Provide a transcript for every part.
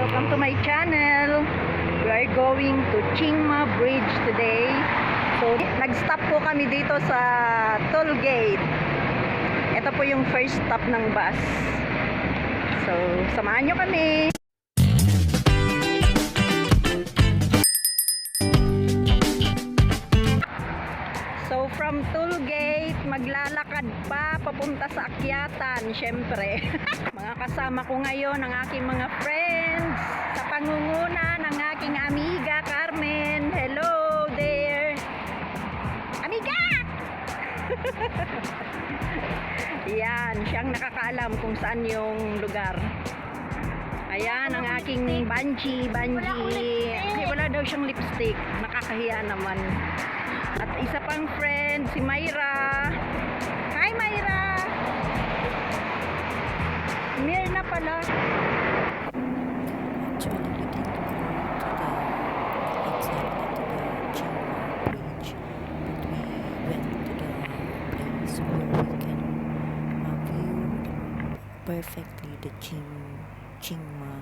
welcome to my channel. We are going to Tsing Bridge today. So, nag-stop po kami dito sa toll gate. Ito po yung first stop ng bus. So, samahan nyo kami. So, from toll gate, maglalakad pa papunta sa akyatan, syempre. Mga kasama ko ngayon, ang aking mga friends, sa pangunguna ng aking amiga, Carmen. Hello there! Amiga! Yan, siyang nakakaalam kung saan yung lugar. Ayan, ang aking Banji. Ay, wala daw siyang lipstick. Nakakahiya naman. At isa pang friend, si Myra. Hi, Myra! Mirna pala. Actually, we didn't go to the bridge, but we went to the place where we can view perfectly the Tsingma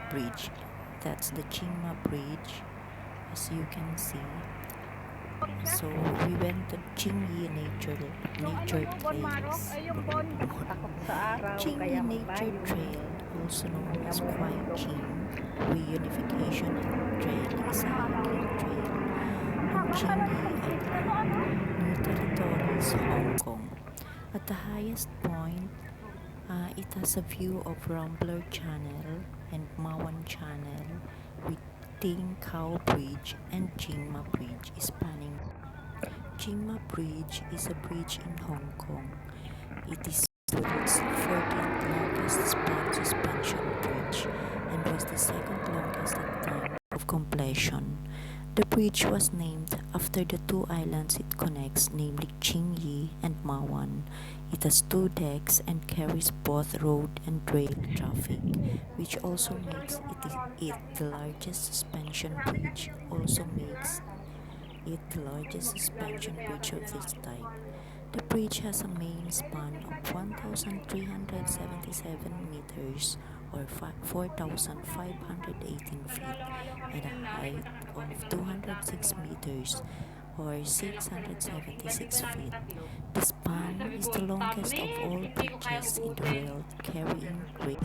bridge. That's the Tsingma bridge, as you can see. So we went to Tsing nature place. Tsing Nature Trail, also known as Quiet Tsing Reunification Trail, is a hiking trail on Tsing Island, New Territories, Hong Kong. At the highest point, it has a view of Rambler Channel and Mawan Channel with Ting Khao Bridge and Tsingma Bridge spanning. Tsingma Bridge is a bridge in Hong Kong. It is its 14th longest span suspension bridge and was the second longest at time of completion. The bridge was named after the two islands it connects, namely Tsing and Mawan. It has two decks and carries both road and rail traffic, which also makes it the largest suspension bridge. Of this type. The bridge has a main span of 1,377 meters or 4,518 feet and a height of 206 meters or 676 feet. The span is the longest of all bridges in the world carrying great.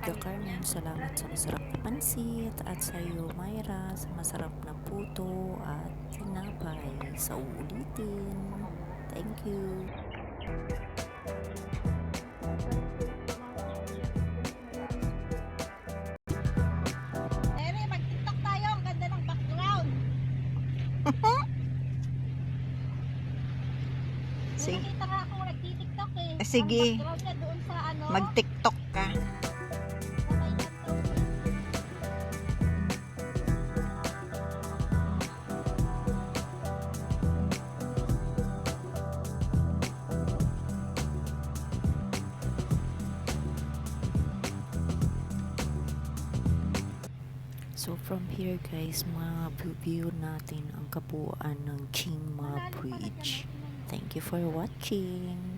Amiga Carmen, salamat sa masarap na pansit, at sa iyo Myra sa masarap na puto at tinapay. Sa uulitin. Thank you. Neri, mag-tiktok tayo. Ang ganda ng background. Sige. Nakita nga ako nagtitiktok eh. Sige. Ang background niya doon sa ano. Mag-tiktok ka. So from here guys, ma-view natin ang kabuuan ng Tsingma Bridge. Thank you for watching.